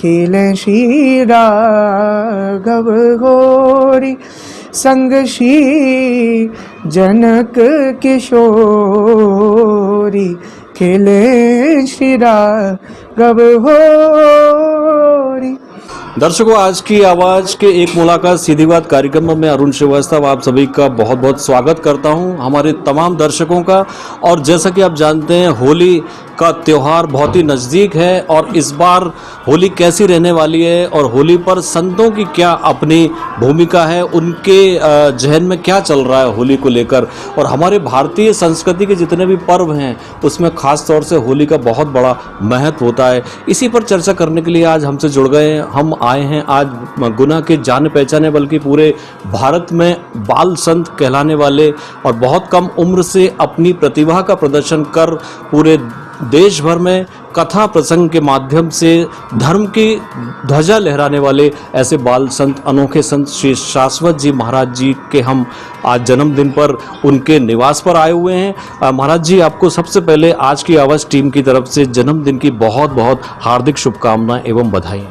खेलें श्री राघव होरी, संग श्री जनक किशोरी, खेलें श्री राघव होरी। दर्शकों, आज की आवाज़ के एक मुलाकात सीधी बात कार्यक्रम में मैं अरुण श्रीवास्तव आप सभी का बहुत बहुत स्वागत करता हूं, हमारे तमाम दर्शकों का। और जैसा कि आप जानते हैं, होली का त्यौहार बहुत ही नज़दीक है और इस बार होली कैसी रहने वाली है और होली पर संतों की क्या अपनी भूमिका है, उनके जहन में क्या चल रहा है होली को लेकर। और हमारे भारतीय संस्कृति के जितने भी पर्व हैं उसमें ख़ास तौर से होली का बहुत बड़ा महत्व होता है। इसी पर चर्चा करने के लिए आज हमसे जुड़ गए हम आए हैं आज गुना के जाने पहचाने बल्कि पूरे भारत में बाल संत कहलाने वाले और बहुत कम उम्र से अपनी प्रतिभा का प्रदर्शन कर पूरे देश भर में कथा प्रसंग के माध्यम से धर्म की ध्वजा लहराने वाले ऐसे बाल संत, अनोखे संत श्री शाश्वत जी महाराज जी के हम आज जन्मदिन पर उनके निवास पर आए हुए हैं। महाराज जी, आपको सबसे पहले आज की आवाज़ टीम की तरफ से जन्मदिन की बहुत बहुत हार्दिक शुभकामनाएं एवं बधाई।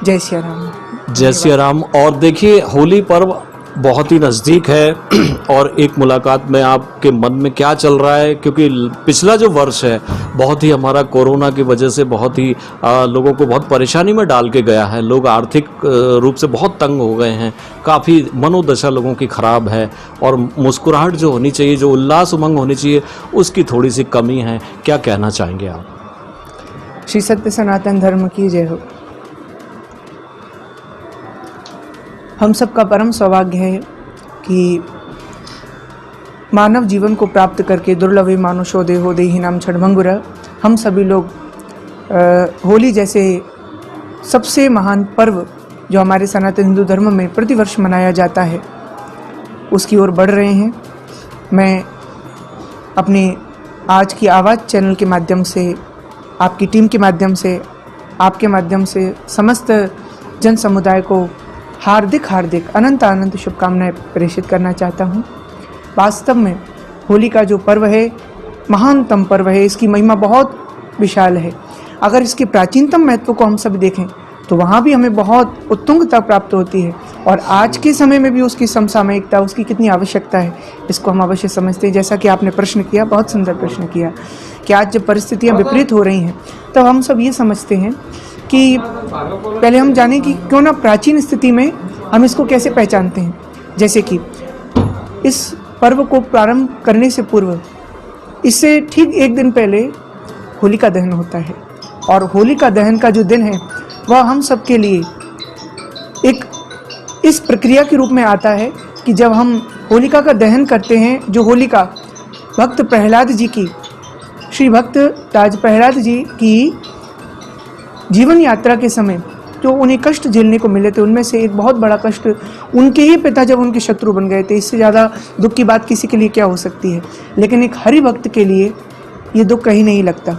जय सिया राम। जय सिया राम। और देखिए, होली पर्व बहुत ही नज़दीक है और एक मुलाकात में आपके मन में क्या चल रहा है, क्योंकि पिछला जो वर्ष है बहुत ही हमारा कोरोना की वजह से बहुत ही लोगों को बहुत परेशानी में डाल के गया है। लोग आर्थिक रूप से बहुत तंग हो गए हैं, काफ़ी मनोदशा लोगों की ख़राब है और मुस्कुराहट जो होनी चाहिए, जो उल्लास उमंग होनी चाहिए, उसकी थोड़ी सी कमी है। क्या कहना चाहेंगे आप? श्री सत्य सनातन धर्म की जय हो। हम सबका परम सौभाग्य है कि मानव जीवन को प्राप्त करके दुर्लभे मानुषो देहो देहि नाम क्षणभंगुर, हम सभी लोग होली जैसे सबसे महान पर्व जो हमारे सनातन हिंदू धर्म में प्रतिवर्ष मनाया जाता है उसकी ओर बढ़ रहे हैं। मैं अपने आज की आवाज़ चैनल के माध्यम से, आपकी टीम के माध्यम से, आपके माध्यम से समस्त जन समुदाय को हार्दिक हार्दिक अनंत अनंत शुभकामनाएं प्रेषित करना चाहता हूं। वास्तव में होली का जो पर्व है महानतम पर्व है, इसकी महिमा बहुत विशाल है। अगर इसके प्राचीनतम महत्व को हम सब देखें तो वहाँ भी हमें बहुत उत्तुंगता प्राप्त होती है और आज के समय में भी उसकी समसामयिकता, उसकी कितनी आवश्यकता है, इसको हम अवश्य समझते हैं। जैसा कि आपने प्रश्न किया, बहुत सुंदर प्रश्न किया कि आज जब परिस्थितियाँ विपरीत हो रही हैं तब हम सब ये समझते हैं कि पहले हम जानें कि क्यों ना प्राचीन स्थिति में हम इसको कैसे पहचानते हैं। जैसे कि इस पर्व को प्रारंभ करने से पूर्व, इससे ठीक एक दिन पहले होलिका दहन होता है और होलिका दहन का जो दिन है वह हम सब के लिए एक इस प्रक्रिया के रूप में आता है कि जब हम होलिका का दहन करते हैं, जो होलिका भक्त प्रहलाद जी की, श्री भक्त राज प्रहलाद जी की जीवन यात्रा के समय जो उन्हें कष्ट झेलने को मिले थे, उनमें से एक बहुत बड़ा कष्ट उनके ही पिता जब उनके शत्रु बन गए थे। इससे ज़्यादा दुख की बात किसी के लिए क्या हो सकती है। लेकिन एक हरि भक्त के लिए ये दुख कहीं नहीं लगता,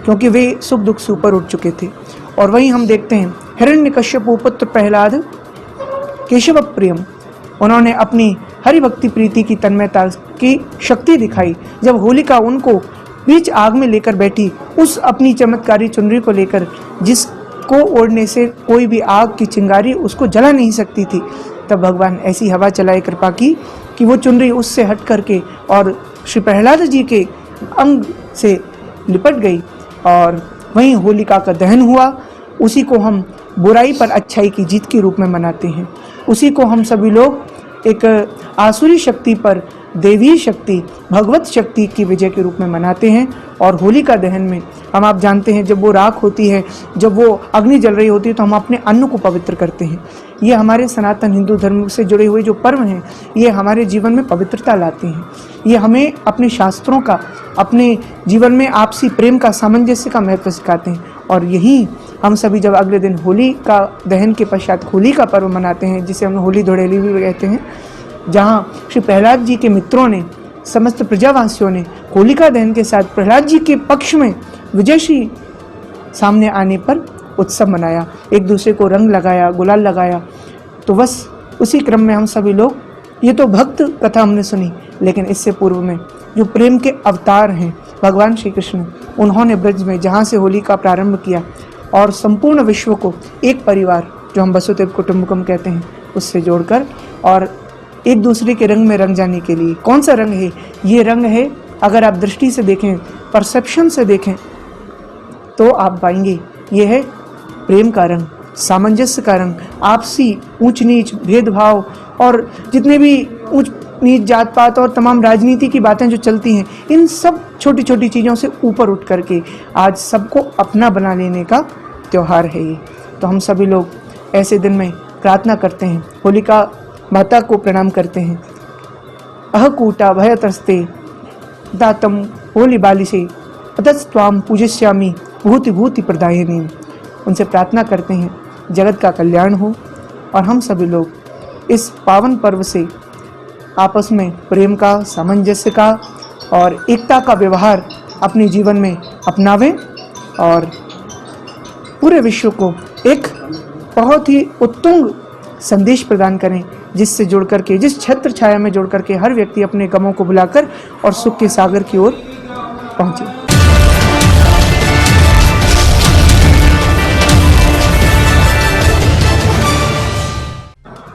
क्योंकि वे सुख दुख से ऊपर उठ चुके थे। और वहीं हम देखते हैं हिरण्यकश्यपु पुत्र प्रहलाद केशव प्रियम, उन्होंने अपनी हरि भक्ति प्रीति की तन्मयता की शक्ति दिखाई जब होलिका उनको बीच आग में लेकर बैठी, उस अपनी चमत्कारी चुनरी को लेकर जिसको ओढ़ने से कोई भी आग की चिंगारी उसको जला नहीं सकती थी। तब भगवान ऐसी हवा चलाए कृपा की कि वो चुनरी उससे हट करके और श्री प्रहलाद जी के अंग से लिपट गई और वहीं होलिका का दहन हुआ। उसी को हम बुराई पर अच्छाई की जीत के रूप में मनाते हैं। उसी को हम सभी लोग एक आसुरी शक्ति पर देवी शक्ति, भगवत शक्ति की विजय के रूप में मनाते हैं। और होलिका दहन में हम, आप जानते हैं, जब वो राख होती है, जब वो अग्नि जल रही होती है, तो हम अपने अन्न को पवित्र करते हैं। ये हमारे सनातन हिंदू धर्म से जुड़े हुए जो पर्व हैं, ये हमारे जीवन में पवित्रता लाते हैं। ये हमें अपने शास्त्रों का, अपने जीवन में आपसी प्रेम का, सामंजस्य का महत्व सिखाते हैं। और यही हम सभी जब अगले दिन होली का दहन के पश्चात होली का पर्व मनाते हैं, जिसे हम होली धुड़ेली भी कहते हैं, जहाँ श्री प्रहलाद जी के मित्रों ने, समस्त प्रजावासियों ने होलिका दहन के साथ प्रहलाद जी के पक्ष में विजयश्री सामने आने पर उत्सव मनाया, एक दूसरे को रंग लगाया, गुलाल लगाया। तो बस उसी क्रम में हम सभी लोग, ये तो भक्त कथा हमने सुनी, लेकिन इससे पूर्व में जो प्रेम के अवतार हैं भगवान श्री कृष्ण, उन्होंने ब्रज में जहाँ से होली का प्रारंभ किया और संपूर्ण विश्व को एक परिवार, जो हम वसुदेव कुटुंबकम कहते हैं, उससे जोड़कर और एक दूसरे के रंग में रंग जाने के लिए। कौन सा रंग है ये? रंग है, अगर आप दृष्टि से देखें, परसेप्शन से देखें, तो आप पाएंगे ये है प्रेम का रंग, सामंजस्य का रंग, आपसी ऊंच नीच भेदभाव और जितने भी ऊंच नीच जात पात और तमाम राजनीति की बातें जो चलती हैं, इन सब छोटी छोटी चीज़ों से ऊपर उठ करके आज सबको अपना बना लेने का त्यौहार है ये। तो हम सभी लोग ऐसे दिन में प्रार्थना करते हैं, होलिका माता को प्रणाम करते हैं। अहकूटा भयतस्ते दातम होली बाली से अतस्त्वाम पूजिष्यामि भूति भूति प्रदायिनी। उनसे प्रार्थना करते हैं जगत का कल्याण हो और हम सभी लोग इस पावन पर्व से आपस में प्रेम का, सामंजस्य का और एकता का व्यवहार अपने जीवन में अपनावें और पूरे विश्व को एक बहुत ही उत्तुंग संदेश प्रदान करें, जिससे जुड़ करके, जिस छत्र छाया में जुड़ करके हर व्यक्ति अपने गमों को भुलाकर और सुख के सागर की ओर पहुंचे।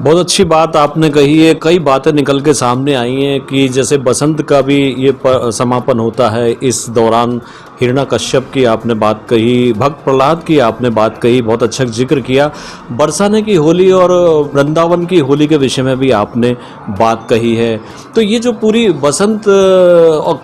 बहुत अच्छी बात आपने कही है। कई बातें निकल के सामने आई हैं कि जैसे बसंत का भी ये समापन होता है, इस दौरान हिरण्यकश्यप की आपने बात कही, भक्त प्रहलाद की आपने बात कही, बहुत अच्छा जिक्र किया। बरसाने की होली और वृंदावन की होली के विषय में भी आपने बात कही है। तो ये जो पूरी बसंत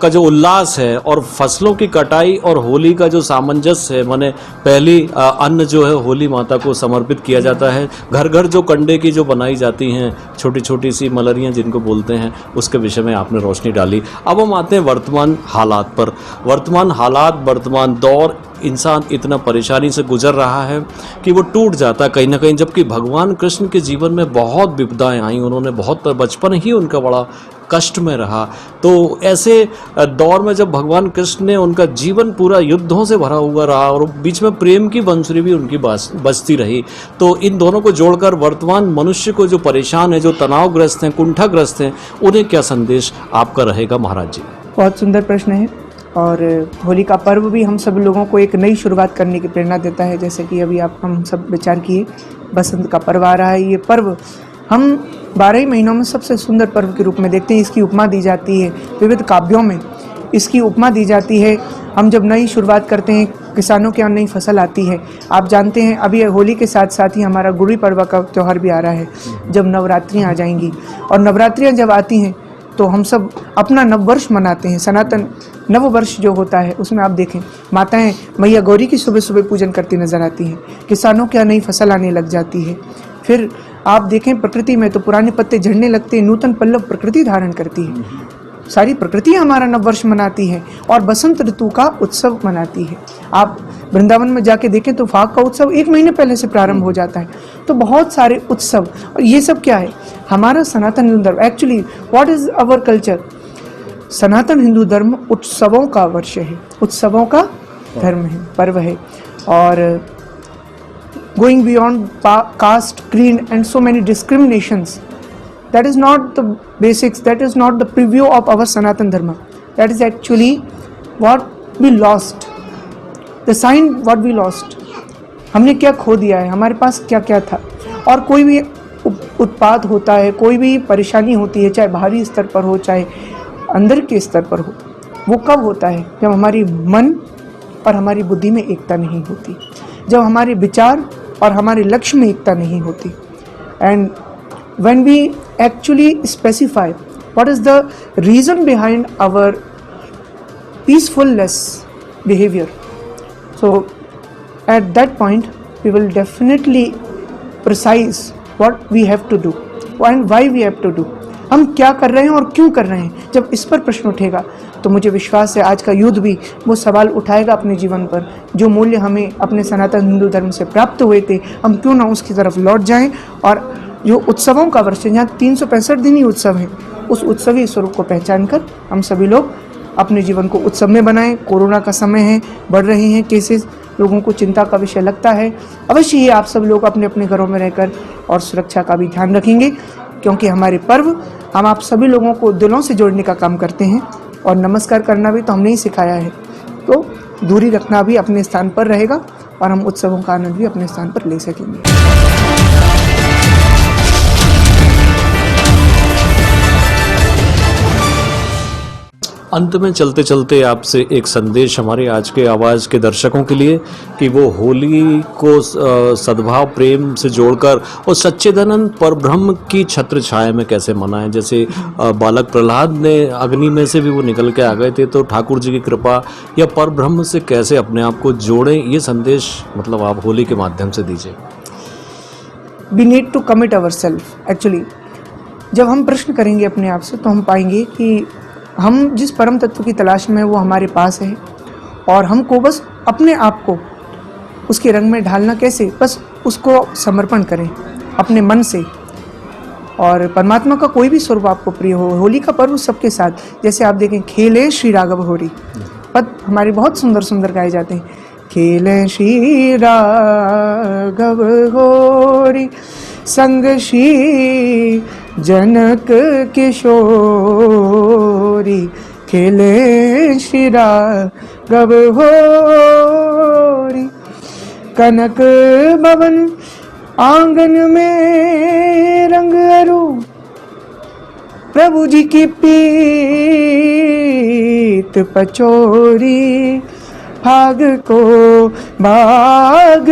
का जो उल्लास है और फसलों की कटाई और होली का जो सामंजस्य है, माने पहली अन्न जो है होली माता को समर्पित किया जाता है। घर घर जो कंडे की जो बनाई जाती हैं छोटी छोटी सी मलरियाँ जिनको बोलते हैं, उसके विषय में आपने रोशनी डाली। अब हम आते हैं वर्तमान हालात पर। वर्तमान हालात, वर्तमान दौर, इंसान इतना परेशानी से गुजर रहा है कि वो टूट जाता है कहीं ना कहीं। जबकि भगवान कृष्ण के जीवन में बहुत विपदाएं आई, उन्होंने बहुत, बचपन ही उनका बड़ा कष्ट में रहा। तो ऐसे दौर में जब भगवान कृष्ण ने, उनका जीवन पूरा युद्धों से भरा हुआ रहा और बीच में प्रेम की बंसुरी भी उनकी बजती रही, तो इन दोनों को जोड़कर वर्तमान मनुष्य को जो परेशान है, जो तनावग्रस्त हैं, कुंठाग्रस्त हैं, उन्हें क्या संदेश आपका रहेगा महाराज जी? बहुत सुंदर प्रश्न है। और होली का पर्व भी हम सब लोगों को एक नई शुरुआत करने की प्रेरणा देता है। जैसे कि अभी हम सब विचार किए, बसंत का पर्व आ रहा है। ये पर्व हम 12 ही महीनों में सबसे सुंदर पर्व के रूप में देखते हैं। इसकी उपमा दी जाती है विविध काव्यों में, इसकी उपमा दी जाती है। हम जब नई शुरुआत करते हैं, किसानों के यहाँ नई फसल आती है। आप जानते हैं अभी होली के साथ साथ ही हमारा गुड़ी पड़वा का त्यौहार भी आ रहा है, जब नवरात्रियाँ आ जाएंगी। और नवरात्रियाँ जब आती हैं तो हम सब अपना नववर्ष मनाते हैं। सनातन नववर्ष जो होता है, उसमें आप देखें माताएं मैया गौरी की सुबह सुबह पूजन करती नजर आती हैं। किसानों के यहाँ नई फसल आने लग जाती है। फिर आप देखें प्रकृति में तो पुराने पत्ते झड़ने लगते हैं, नूतन पल्लव प्रकृति धारण करती है। सारी प्रकृति हमारा नववर्ष मनाती है और बसंत ऋतु का उत्सव मनाती है। आप वृंदावन में जाके देखें तो फाग का उत्सव 1 महीने पहले से प्रारंभ हो जाता है। तो बहुत सारे उत्सव, और ये सब क्या है? हमारा सनातन हिंदू धर्म। Actually what is our culture? सनातन हिंदू धर्म उत्सवों का वर्ष है, उत्सवों का धर्म है, पर्व है। और going beyond caste, creed and so many discriminations, that is not the basics, that is not the preview of our Sanatan Dharma. That is actually what we lost, the sign what we lost. हमने क्या खो दिया है, हमारे पास क्या क्या था। और कोई भी उत्पात होता है, कोई भी परेशानी होती है, चाहे बाहरी स्तर पर हो चाहे अंदर के स्तर पर हो, वो कब होता है? जब हमारी मन और हमारी बुद्धि में एकता नहीं होती, जब हमारे विचार और हमारे लक्ष्य में एकता नहीं होती। And when we actually specify what is the reason behind our peacefulness behavior, so at that point we will definitely precise what we have to do and why we have to do. हम क्या कर रहे हैं और क्यों कर रहे हैं। जब इस पर प्रश्न उठेगा तो मुझे विश्वास है आज का युद्ध भी वो सवाल उठाएगा अपने जीवन पर। जो मूल्य हमें अपने सनातन हिंदू धर्म से प्राप्त हुए थे, हम क्यों ना उसकी तरफ लौट जाएं। और जो उत्सवों का वर्ष है, जहाँ 365 दिन ही उत्सव हैं, उस उत्सवी स्वरूप को पहचान कर हम सभी लोग अपने जीवन को उत्सव में बनाएं। कोरोना का समय है, बढ़ रहे हैं केसेस, लोगों को चिंता का विषय लगता है। अवश्य ही आप सब लोग अपने अपने घरों में रहकर और सुरक्षा का भी ध्यान रखेंगे, क्योंकि हमारे पर्व हम आप सभी लोगों को दिलों से जोड़ने का काम करते हैं और नमस्कार करना भी तो हमने ही सिखाया है। तो दूरी रखना भी अपने स्थान पर रहेगा और हम उत्सवों का आनंद भी अपने स्थान पर ले सकेंगे। अंत में चलते चलते आपसे एक संदेश हमारे आज के आवाज़ के दर्शकों के लिए कि वो होली को सद्भाव प्रेम से जोड़कर और सच्चिदानंद परब्रह्म की छत्र छाया में कैसे मनाएं। जैसे बालक प्रहलाद ने अग्नि में से भी वो निकल के आ गए थे, तो ठाकुर जी की कृपा या परब्रह्म से कैसे अपने आप को जोड़ें, ये संदेश मतलब आप होली के माध्यम से दीजिए। We need to commit ourselves actually. जब हम प्रश्न करेंगे अपने आप से तो हम पाएंगे कि हम जिस परम तत्व की तलाश में वो हमारे पास है और हमको बस अपने आप को उसके रंग में ढालना कैसे, बस उसको समर्पण करें अपने मन से। और परमात्मा का कोई भी स्वरूप आपको प्रिय हो, होली का पर्व सबके साथ, जैसे आप देखें खेले श्री राघव होरी, पद हमारे बहुत सुंदर सुंदर गाए जाते हैं। खेले श्री राघव होरी संग श्री जनक किशोरी, खेले श्री राघव होरी कनक भवन आंगन में रंग अरु, प्रभु जी की पीत पचोरी, भाग को भाग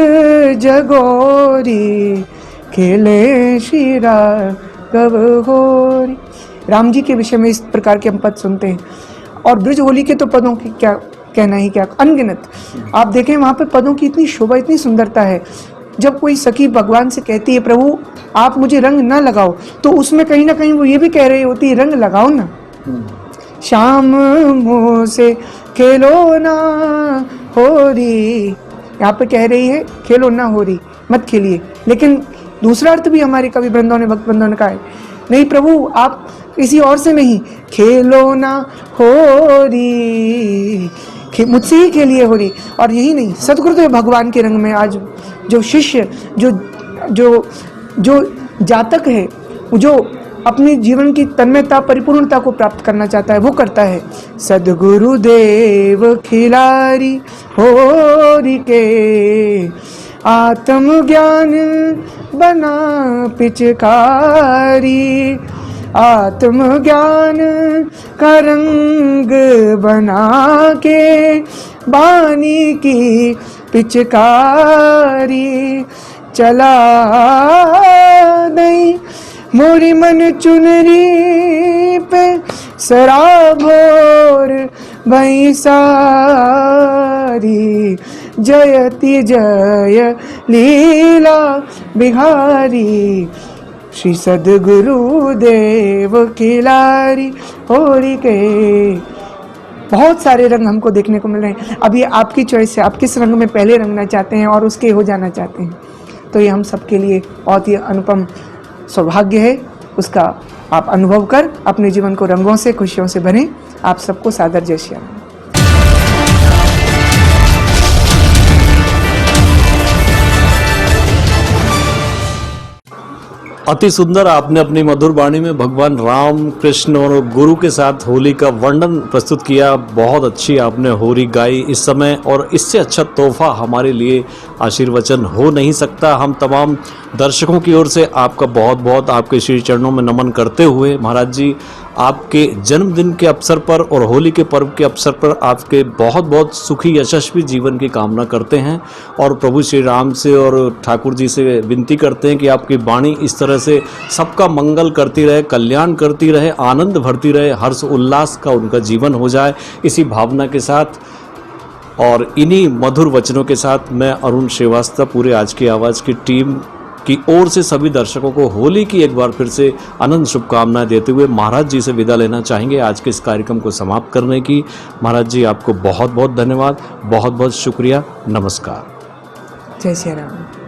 जगोरी, खेले श्री राघव होरी। राम जी के विषय में इस प्रकार के हम पद सुनते हैं। और ब्रज होली के तो पदों की क्या कहना ही, क्या अनगिनत। आप देखें वहाँ पे पदों की इतनी शोभा, इतनी सुंदरता है। जब कोई सखी भगवान से कहती है प्रभु आप मुझे रंग ना लगाओ, तो उसमें कहीं ना कहीं वो ये भी कह रही होती है रंग लगाओ ना, शाम मोह से खेलो ना होरी। यहाँ पे कह रही है खेलो ना होरी, मत खेलिए। लेकिन दूसरा अर्थ भी हमारे कवि वृंदों ने, भक्त वृंदों ने कहा है, नहीं प्रभु आप किसी और से नहीं, खेलो ना होरी, मुझसे ही खेलिए होरी। और यही नहीं, सदगुरुदेव भगवान के रंग में आज जो शिष्य, जो जातक है, जो अपने जीवन की तन्मयता परिपूर्णता को प्राप्त करना चाहता है, वो करता है। सदगुरुदेव खिलारी होरी के, आत्मज्ञान बना पिचकारी, आत्मज्ञान का रंग बना के बानी की पिचकारी, चला नहीं मोरी मन चुनरी पे सराभोर भई सारी, जयति जय लीला बिहारी, श्री सद्गुरुदेव खिलारी होरी के। बहुत सारे रंग हमको देखने को मिल रहे हैं। अब ये आपकी चॉइस है, आप किस रंग में पहले रंगना चाहते हैं और उसके हो जाना चाहते हैं। तो ये हम सबके लिए बहुत ही अनुपम सौभाग्य है, उसका आप अनुभव कर अपने जीवन को रंगों से, खुशियों से भरें। आप सबको सादर जय श्री राम। अति सुंदर आपने अपनी मधुर वाणी में भगवान राम, कृष्ण और गुरु के साथ होली का वर्णन प्रस्तुत किया। बहुत अच्छी आपने होली गाई इस समय, और इससे अच्छा तोहफा हमारे लिए आशीर्वचन हो नहीं सकता। हम तमाम दर्शकों की ओर से आपका बहुत बहुत आपके श्री चरणों में नमन करते हुए महाराज जी, आपके जन्मदिन के अवसर पर और होली के पर्व के अवसर पर आपके बहुत बहुत सुखी यशस्वी जीवन की कामना करते हैं, और प्रभु श्री राम से और ठाकुर जी से विनती करते हैं कि आपकी वाणी इस तरह से सबका मंगल करती रहे, कल्याण करती रहे, आनंद भरती रहे, हर्ष उल्लास का उनका जीवन हो जाए। इसी भावना के साथ और इन्हीं मधुर वचनों के साथ मैं अरुण श्रीवास्तव पूरे आज की आवाज़ की टीम की ओर से सभी दर्शकों को होली की एक बार फिर से अनंत शुभकामनाएं देते हुए महाराज जी से विदा लेना चाहेंगे आज के इस कार्यक्रम को समाप्त करने की। महाराज जी आपको बहुत बहुत धन्यवाद, बहुत बहुत शुक्रिया, नमस्कार। जय श्री राम।